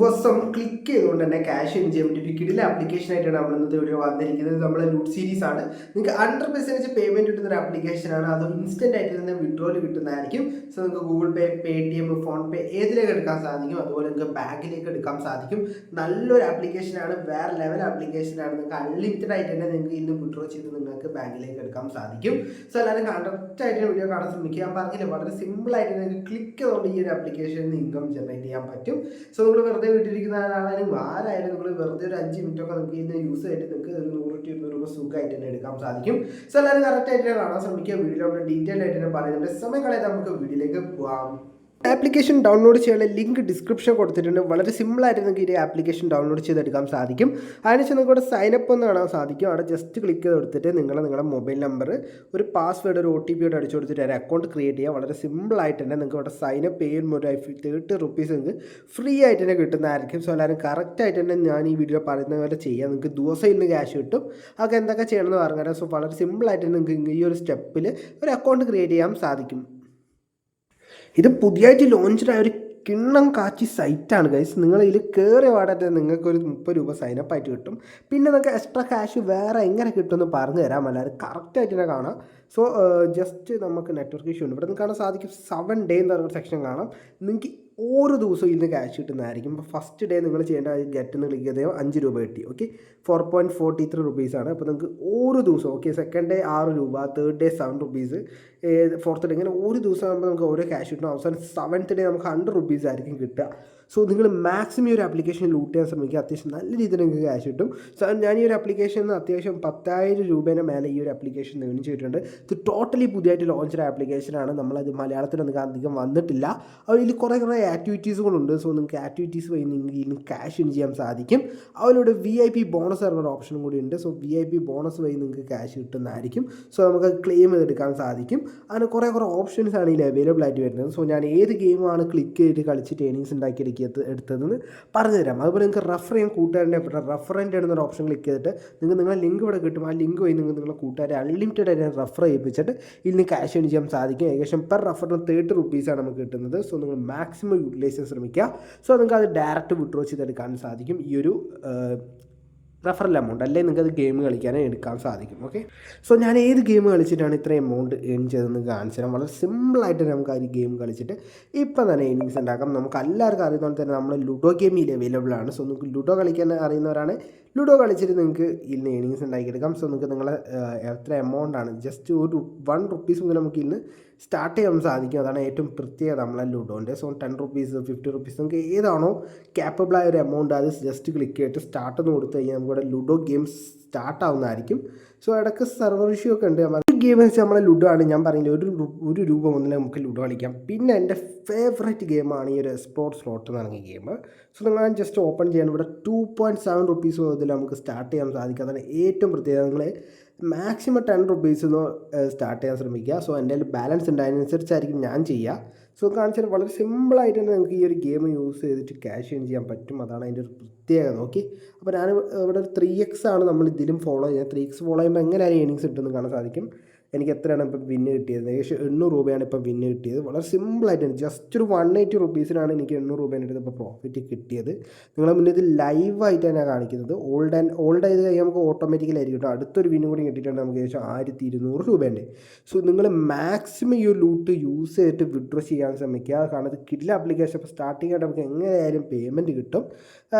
ദിവസം ക്ലിക്ക് ചെയ്തുകൊണ്ട് തന്നെ ക്യാഷ് ഇൻ ചെയ്യാൻ പറ്റും. കിടില ആപ്ലിക്കേഷനായിട്ടാണ് നമ്മൾ ഇന്നത്തെ വീഡിയോ വന്നിരിക്കുന്നത്. നമ്മളെ ലൂട്ട് സീരീസ് ആണ്. നിങ്ങൾക്ക് 100% പേയ്മെന്റ് കിട്ടുന്ന ഒരു ആപ്ലിക്കേഷനാണ്. അത് ഇൻസ്റ്റന്റ് ആയിട്ട് തന്നെ വിഡ്രോയിൽ കിട്ടുന്നതായിരിക്കും. സോ നിങ്ങൾക്ക് ഗൂഗിൾ പേ, പേടിഎം, ഫോൺ പേ ഏതിലേക്ക് എടുക്കാൻ സാധിക്കും. അതുപോലെ നിങ്ങൾക്ക് ബാങ്കിലേക്ക് എടുക്കാൻ സാധിക്കും. നല്ലൊരു ആപ്ലിക്കേഷനാണ്, വേറെ ലെവൽ ആപ്ലിക്കേഷനാണ്. നിങ്ങൾക്ക് അൺലിമിറ്റഡ് ആയിട്ട് തന്നെ നിങ്ങൾക്ക് ഇന്ന് വിഡ്രോ ചെയ്ത് നിങ്ങൾക്ക് ബാങ്കിലേക്ക് എടുക്കാൻ സാധിക്കും. സോ എല്ലാവരും കറക്റ്റ് ആയിട്ട് വീഡിയോ കാണാൻ ശ്രമിക്കുക. ഞാൻ പറഞ്ഞില്ല, വളരെ സിമ്പിൾ ആയിട്ട് നിങ്ങൾക്ക് ക്ലിക്ക് ചെയ്തുകൊണ്ട് ഈ ഒരു ആപ്ലിക്കേഷനിൽ നിന്ന് ഇൻകം ജനറേറ്റ് ചെയ്യാൻ പറ്റും. സോ നിങ്ങൾ വെറുതെ വീട്ടിലിരിക്കുന്ന ആളായാലും ആരായാലും നിങ്ങൾ വെറുതെ ഒരു 5 മിനിറ്റൊക്കെ നിങ്ങൾക്ക് ഇതിന് യൂസ് ചെയ്തിട്ട് നിങ്ങൾക്ക് ഒരു 100-200 രൂപ സുഖമായിട്ട് തന്നെ എടുക്കാൻ സാധിക്കും. സോ എല്ലാവരും കറക്റ്റ് ആയിട്ട് കാണാൻ ശ്രമിക്കുക. വീഡിയോ നമ്മൾ ഡീറ്റെയിൽ ആയിട്ട് തന്നെ പറയുന്നുണ്ട്. സമയം കളയാതെ നമുക്ക് വീഡിയോയിലേക്ക് പോകാം. ആപ്ലിക്കേഷൻ ഡൗൺലോഡ് ചെയ്യാനുള്ള ലിങ്ക് ഡിസ്ക്രിപ്ഷൻ കൊടുത്തിട്ടുണ്ട്. വളരെ സിമ്പിളായിട്ട് നിങ്ങൾക്ക് ഈ ആപ്ലിക്കേഷൻ ഡൗൺലോഡ് ചെയ്തെടുക്കാൻ സാധിക്കും. അതിനുശേഷം നിങ്ങൾക്ക് ഇവിടെ സൈനപ്പ് ഒന്ന് കാണാൻ സാധിക്കും. അവിടെ ജസ്റ്റ് ക്ലിക്ക് ചെയ്ത് കൊടുത്തിട്ട് നിങ്ങളുടെ മൊബൈൽ നമ്പർ, ഒരു പാസ്വേഡ്, ഒരു OTP അടിച്ചു കൊടുത്തിട്ട് ഒരു അക്കൗണ്ട് ക്രിയേറ്റ് ചെയ്യുക. വളരെ സിമ്പിളായിട്ട് തന്നെ നിങ്ങൾക്ക് ഇവിടെ സൈനപ്പ് ചെയ്യുമ്പോൾ ഒരു 30 റുപ്പീസ് നിങ്ങൾക്ക് ഫ്രീ ആയിട്ട് തന്നെ കിട്ടുന്നതായിരിക്കും. സോ എല്ലാവരും കറക്റ്റായിട്ട് തന്നെ ഞാൻ ഈ വീഡിയോ പറയുന്ന പോലെ ചെയ്യുക. നിങ്ങൾക്ക് ദിവസം ഇന്ന് ക്യാഷ് കിട്ടും. അതൊക്കെ എന്തൊക്കെ ചെയ്യണമെന്ന് പറഞ്ഞുതരാം. സോ വളരെ സിമ്പിളായിട്ട് നിങ്ങൾക്ക് ഈ ഒരു സ്റ്റെപ്പിൽ ഒരു അക്കൗണ്ട് ക്രിയേറ്റ് ചെയ്യാൻ സാധിക്കും. ഇത് പുതിയതായിട്ട് ലോഞ്ചായ ഒരു കിണ്ണം കാച്ചി സൈറ്റാണ് ഗൈസ്. നിങ്ങൾ ഇതിൽ കയറി പാടാതെ നിങ്ങൾക്കൊരു 30 രൂപ സൈനപ്പ് ആയിട്ട് കിട്ടും. പിന്നെ നിങ്ങൾക്ക് എക്സ്ട്രാ ക്യാഷ് വേറെ എങ്ങനെ കിട്ടുമെന്ന് പറഞ്ഞു തരാം. അല്ലാതെ കറക്റ്റായിട്ട് തന്നെ കാണാം. സോ ജസ്റ്റ് നമുക്ക് നെറ്റ്വർക്ക് ഇഷ്യൂ ഉണ്ട്. ഇവിടെ നിന്ന് കാണാൻ സാധിക്കും 7 ഡേ എന്ന് പറയുന്ന സെക്ഷൻ കാണാം. നിങ്ങൾക്ക് ഓരോ ദിവസവും ഇന്ന് ക്യാഷ് കിട്ടുന്നതായിരിക്കും. ഇപ്പോൾ ഫസ്റ്റ് ഡേ നിങ്ങൾ ചെയ്യേണ്ട ഗെറ്റ് എന്ന് ക്ലിക്ക് ചെയ്താൽ 5 രൂപ കിട്ടി. ഓക്കെ, 4.43 റുപ്പീസാണ്. അപ്പോൾ നിങ്ങൾക്ക് ഓരോ ദിവസവും, ഓക്കെ, സെക്കൻഡ് ഡേ 6 രൂപ, third day 7 rupees, fourth day, ഇങ്ങനെ ഓരോ ദിവസം ആകുമ്പോൾ നമുക്ക് ഓരോ ക്യാഷ് കിട്ടും. അവസാനം 7th ഡേ നമുക്ക് 100 റുപ്പീസ് ആയിരിക്കും കിട്ടുക. സോ നിങ്ങൾ മാക്സിമം ഈ ഒരു ആപ്ലിക്കേഷൻ ലൂട്ട് ചെയ്യാൻ ശ്രമിക്കുക. അത്യാവശ്യം നല്ല രീതിയിൽ നിങ്ങൾക്ക് ക്യാഷ് കിട്ടും. സോ ഞാൻ ഈ ഒരു ആപ്ലിക്കേഷനിൽ നിന്ന് അത്യാവശ്യം 10,000 രൂപേൻ്റെ മേലെ ഈ ഒരു ആപ്ലിക്കേഷൻ ഏൺ ചെയ്തിട്ടുണ്ട്. ഇത് ടോട്ടലി പുതിയതായിട്ട് ലോഞ്ച് ചെയ്ത ആപ്ലിക്കേഷനാണ്. നമ്മളത് മലയാളത്തിലൊന്നും അധികം വന്നിട്ടില്ല. അതിൽ കുറേ ആക്ടിവിറ്റീസുകളുണ്ട്. സോ നിങ്ങൾക്ക് ആക്ടിവിറ്റീസ് വഴി നിങ്ങൾക്ക് ക്യാഷ് ഇൻ ചെയ്യാൻ സാധിക്കും. അതിലൂടെ VIP ബോണസ് പറഞ്ഞൊരു ഓപ്ഷനും കൂടി ഉണ്ട്. സോ VIP ബോണസ് വഴി നിങ്ങൾക്ക് ക്യാഷ് കിട്ടുന്നതായിരിക്കും. സോ നമുക്ക് ക്ലെയിം ചെയ്തെടുക്കാൻ സാധിക്കും. അങ്ങനെ കുറേ ഓപ്ഷൻസ് ആണ് ഇതിൽ അവൈലബിൾ ആയിട്ട് വരുന്നത്. സോ ഞാൻ ഏത് ഗെയിമാണ് ക്ലിക്ക് ചെയ്തിട്ട് കളിച്ചിട്ട് ഏണിങ്സ് ഉണ്ടാക്കിയെടുക്കുക എടുത്തതെന്ന് പറഞ്ഞുതരാം. അതുപോലെ നിങ്ങൾക്ക് റെഫർ ചെയ്യാൻ കൂട്ടുകാരൻ്റെ റെഫറൻറ്റ് എന്നൊരു ഓപ്ഷൻ ക്ലിക്ക് ചെയ്തിട്ട് നിങ്ങളുടെ ലിങ്ക് ഇവിടെ കിട്ടും. ആ ലിങ്ക് വഴി നിങ്ങളുടെ കൂട്ടുകാരെ അൺലിമിറ്റഡ് ആയിട്ട് റെഫർ ചെയ്യിപ്പിച്ചിട്ട് ഇതിന് ക്യാഷ് ഏൺ ചെയ്യാൻ സാധിക്കും. ഏകദേശം പെർ റെഫറിന് 30 റുപ്പീസാണ് നമുക്ക് കിട്ടുന്നത്. സോ നിങ്ങൾ മാക്സിമം യൂട്ടിലൈസ് ചെയ്യാൻ ശ്രമിക്കുക. സോ നിങ്ങൾക്ക് അത് ഡയറക്റ്റ് വിഡ്രോ ചെയ്തെടുക്കാൻ സാധിക്കും ഈ ഒരു റെഫറൽ എമൗണ്ട്, അല്ലെങ്കിൽ നിങ്ങൾക്ക് അത് ഗെയിം കളിക്കാനേ എടുക്കാൻ സാധിക്കും. ഓക്കെ, സോ ഞാൻ ഏത് ഗെയിം കളിച്ചിട്ടാണ് ഇത്രയും എമൗണ്ട് ഏൺ ചെയ്തതെന്ന് കാണിച്ചു തരാം. വളരെ സിമ്പിളായിട്ട് നമുക്ക് ആ ഒരു ഗെയിം കളിച്ചിട്ട് ഇപ്പം തന്നെ ഏണിങ്സ് ഉണ്ടാക്കാം. നമുക്ക് എല്ലാവർക്കും അറിയുന്നതുപോലെ തന്നെ നമ്മൾ ലുഡോ ഗെയിമിൽ അവൈലബിൾ ആണ്. സോ നിങ്ങൾക്ക് ലുഡോ കളിക്കാൻ അറിയുന്നവരാണ് ലുഡോ കളിച്ചിട്ട് നിങ്ങൾക്ക് ഇന്ന് ഏണിങ്സ് ഉണ്ടാക്കിയെടുക്കാം. സോ നിങ്ങൾക്ക് നിങ്ങളെ എത്ര എമൗണ്ട് ആണ്, ജസ്റ്റ് ഒരു 1 റുപ്പീസ് മുതൽ നമുക്ക് ഇന്ന് സ്റ്റാർട്ട് ചെയ്യാൻ സാധിക്കും. അതാണ് ഏറ്റവും പ്രത്യേകത നമ്മളെ ലുഡോൻ്റെ. സോ 10 റുപ്പീസ്, 50 റുപ്പീസ്, നിങ്ങൾക്ക് ഏതാണോ ക്യാപ്പബിളായ ഒരു എമൗണ്ട് അത് ജസ്റ്റ് ക്ലിക്ക് ചെയ്തിട്ട് സ്റ്റാർട്ട് എന്ന് കൊടുത്തു കഴിഞ്ഞാൽ നമുക്കിവിടെ ലുഡോ ഗെയിം സ്റ്റാർട്ട് ആവുന്നതായിരിക്കും. സോ ഇടയ്ക്ക് സെർവർ ഇഷ്യൂ ഒക്കെ ഉണ്ട്. ഒരു ഗെയിം വെച്ച് നമ്മളെ ലുഡോ ആണ്. ഞാൻ പറഞ്ഞില്ല, ഒരു രൂപ മുതൽ നമുക്ക് ലുഡോ കളിക്കാം. പിന്നെ എൻ്റെ ഫേവറേറ്റ് ഗെയിമാണ് ഈ ഒരു എക്സ്പ്ലോർ സ്ലോട്ട് എന്ന് പറഞ്ഞ ഗെയിം. സോ നിങ്ങൾ ജസ്റ്റ് ഓപ്പൺ ചെയ്യണം. ഇവിടെ 2.7 റുപ്പീസ് മുതൽ നമുക്ക് സ്റ്റാർട്ട് ചെയ്യാൻ സാധിക്കും. അതാണ് ഏറ്റവും പ്രത്യേകത. നിങ്ങൾ മാക്സിമം 10 റുപ്പീസ് സ്റ്റാർട്ട് ചെയ്യാൻ ശ്രമിക്കുക. സോ എൻ്റെ കയ്യിൽ ബാലൻസ് ഉണ്ട്, അതിനനുസരിച്ചായിരിക്കും ഞാൻ ചെയ്യുക. സോ കാണിച്ചാൽ വളരെ സിമ്പിളായിട്ട് തന്നെ നിങ്ങൾക്ക് ഈ ഒരു ഗെയിം യൂസ് ചെയ്തിട്ട് ക്യാഷ് ഏൺ ചെയ്യാൻ പറ്റും. അതാണ് അതിൻ്റെ ഒരു പ്രത്യേകത. ഓക്കെ, അപ്പോൾ ഞാൻ ഇവിടെ ഒരു 3x ആണ് നമ്മൾ ഇതിലും ഫോളോ ചെയ്യുന്നത്. 3x ഫോളോ ചെയ്യുമ്പോൾ എങ്ങനെയാണ് ഏണിങ്സ് കിട്ടുമെന്ന് കാണാൻ സാധിക്കും. എനിക്ക് എത്രയാണ് ഇപ്പം വിന്ന് കിട്ടിയത്? ഏകദേശം 800 രൂപയാണ് ഇപ്പം വിന്ന് കിട്ടിയത്. വളരെ സിമ്പിളായിട്ടാണ്, ജസ്റ്റ് ഒരു 180 റുപ്പീസിനാണ് എനിക്ക് 800 രൂപേൻ്റെ അടുത്ത് ഇപ്പോൾ പ്രോഫിറ്റ് കിട്ടിയത്. നിങ്ങളെ മുന്നിൽ ഇത് ലൈവായിട്ടാണ് ഞാൻ കാണിക്കുന്നത്. ഓൾഡ് ആയത് കഴിഞ്ഞാൽ നമുക്ക് ഓട്ടോമാറ്റിക്കലായിരിക്കും കേട്ടോ. അടുത്തൊരു വിന്നും കൂടി കിട്ടിയിട്ടുണ്ട് നമുക്ക് ഏകദേശം 1200 രൂപേൻ്റെ. സോ നിങ്ങൾ മാക്സിമം ഈ ലൂട്ട് യൂസ് ചെയ്തിട്ട് വിഡ്രോ ചെയ്യാൻ ശ്രമിക്കുക. കാരണം ഇത് കിടില ആപ്ലിക്കേഷൻ. അപ്പോൾ സ്റ്റാർട്ടിംഗ് ആയിട്ട് നമുക്ക് എങ്ങനെയായാലും പേയ്മെൻറ്റ് കിട്ടും.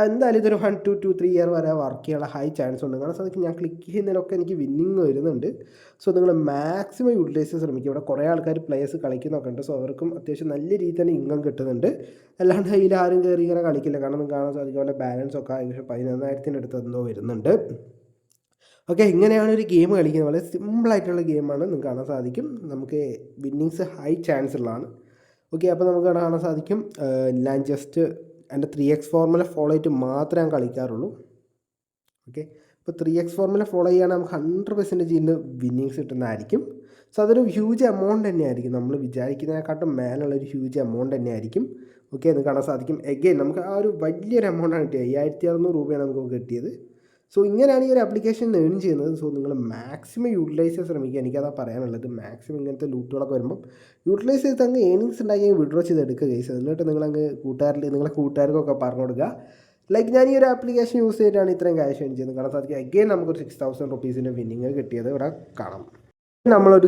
എന്തായാലും ഇതൊരു 1 to 3 ഇയർ വരെ വർക്ക് ചെയ്യാനുള്ള ഹൈ ചാൻസ് ഉണ്ട്. കാരണം സാധിക്കും ഞാൻ ക്ലിക്ക് ചെയ്യുന്നതിലൊക്കെ എനിക്ക് വിന്നിങ് വരുന്നുണ്ട്. സോ നിങ്ങൾ മാക്സിമം യൂട്ടിലൈസ് ചെയ്യാൻ ശ്രമിക്കുക. ഇവിടെ കുറേ ആൾക്കാർ പ്ലേയേഴ്സ് കളിക്കുന്നൊക്കെ ഉണ്ട്. സോ അവർക്കും അത്യാവശ്യം നല്ല രീതിയിൽ തന്നെ ഇൻകം കിട്ടുന്നുണ്ട്. അല്ലാണ്ട് അതിൽ ആരും കയറി ഇങ്ങനെ കളിക്കില്ല. കാരണം നിങ്ങൾക്ക് കാണാൻ സാധിക്കും പോലെ ബാലൻസ് ഒക്കെ ഏകദേശം 11,000 അടുത്ത് എന്തോ വരുന്നുണ്ട്. ഓക്കെ, ഇങ്ങനെയാണ് ഒരു ഗെയിം കളിക്കുന്നത്. വളരെ സിമ്പിളായിട്ടുള്ള ഗെയിമാണ്, നിങ്ങൾക്ക് കാണാൻ സാധിക്കും. നമുക്ക് വിന്നിങ്സ് ഹൈ ചാൻസ് ഉള്ളതാണ്. ഓക്കെ, അപ്പോൾ നമുക്ക് കാണാൻ സാധിക്കും. ഞാൻ ജസ്റ്റ് എൻ്റെ 3x ഫോർമുല ഫോളോ ചെയ്തിട്ട് മാത്രമേ ഞാൻ കളിക്കാറുള്ളൂ. ഓക്കെ, ഇപ്പോൾ 3x ഫോർമുല ഫോളോ ചെയ്യുകയാണെങ്കിൽ നമുക്ക് 100% ഇന്ന് വിന്നിങ്സ് കിട്ടുന്നതായിരിക്കും. സോ അതൊരു ഹ്യൂജ് എമൗണ്ട് തന്നെയായിരിക്കും. നമ്മൾ വിചാരിക്കുന്നതിനെക്കാട്ടും മേലുള്ളൊരു ഹ്യൂജ് എമൗണ്ട് തന്നെയായിരിക്കും. ഓക്കെ, അത് കാണാൻ സാധിക്കും. എഗെയിൻ നമുക്ക് ആ ഒരു വലിയൊരു എമൗണ്ടാണ് കിട്ടിയത്. 5,600 രൂപയാണ് നമുക്ക് കിട്ടിയത്. സോ ഇങ്ങനെയാണ് ഈ ഒരു ആപ്ലിക്കേഷൻ ഏൺ ചെയ്യുന്നത്. സോ നിങ്ങൾ മാക്സിമം യൂട്ടിലൈസ് ചെയ്യാൻ ശ്രമിക്കുക. എനിക്കതാ പറയാനുള്ളത്. മാക്സിമം ഇങ്ങനത്തെ ലൂട്ടുകളൊക്കെ വരുമ്പം യൂട്ടിലൈസ് ചെയ്ത് അങ്ങ് ഏണിങ്സ് ഉണ്ടാക്കി വിഡ്രോ ചെയ്ത് എടുക്കുക ഗൈസ്. എന്നിട്ട് നിങ്ങളങ്ങ് നിങ്ങളെ കൂട്ടുകാർക്കൊക്കെ പറഞ്ഞു കൊടുക്കുക. ലൈക്ക് ഞാൻ ഈ ഒരു ആപ്ലിക്കേഷൻ യൂസ് ചെയ്തിട്ടാണ് ഇത്രയും ക്യാഷ് ഏൺ ചെയ്യുന്നത്. കാണാൻ സാധിക്കും. അഗെയിൻ നമുക്കൊരു 6000 റുപ്പീസിൻ്റെ വിന്നിങ് കിട്ടിയത് ഇവിടെ കാണാം. നമ്മളൊരു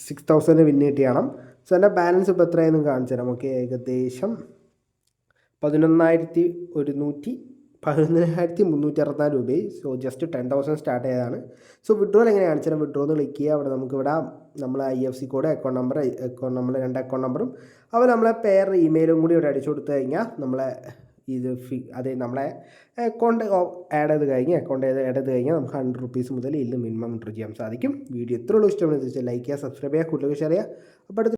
6000 വിന്ന് കിട്ടിയാണ്. സോ എൻ്റെ ബാലൻസ് ഇപ്പോൾ എത്രയാണെന്ന് കാണിച്ചു തരാം. ഓക്കെ, ഏകദേശം 11,364 രൂപയായി. സോ ജസ്റ്റ് 10,000 സ്റ്റാർട്ട് ചെയ്തതാണ്. സോ വിഡ്രോൽ എങ്ങനെ കാണിച്ചു തരാം. വിഡ്രോ എന്ന് ക്ലിക്ക് ചെയ്യുക. അവിടെ നമുക്കിവിടെ നമ്മളെ IFSC code, account number 2 account നമ്പറും അപ്പോൾ നമ്മളെ പേർ ഇമെയിലും കൂടി ഇവിടെ അടിച്ചു കൊടുത്തു കഴിഞ്ഞാൽ നമ്മളെ നമ്മളെ അക്കൗണ്ട് ആഡ് ചെയ്ത് കഴിഞ്ഞാൽ നമുക്ക് 100 റുപ്പീസ് മുതൽ ഇതിൽ മിനിമം വിഡ്രോ ചെയ്യാൻ സാധിക്കും. വീഡിയോ എത്ര ഉള്ളൂ ഇഷ്ടമെന്ന് വെച്ചാൽ ലൈക്ക് ചെയ്യുക, സബ്സ്ക്രൈബ് ചെയ്യുക, കൂടുതൽ ഷെയർ ചെയ്യുക. അപ്പോൾ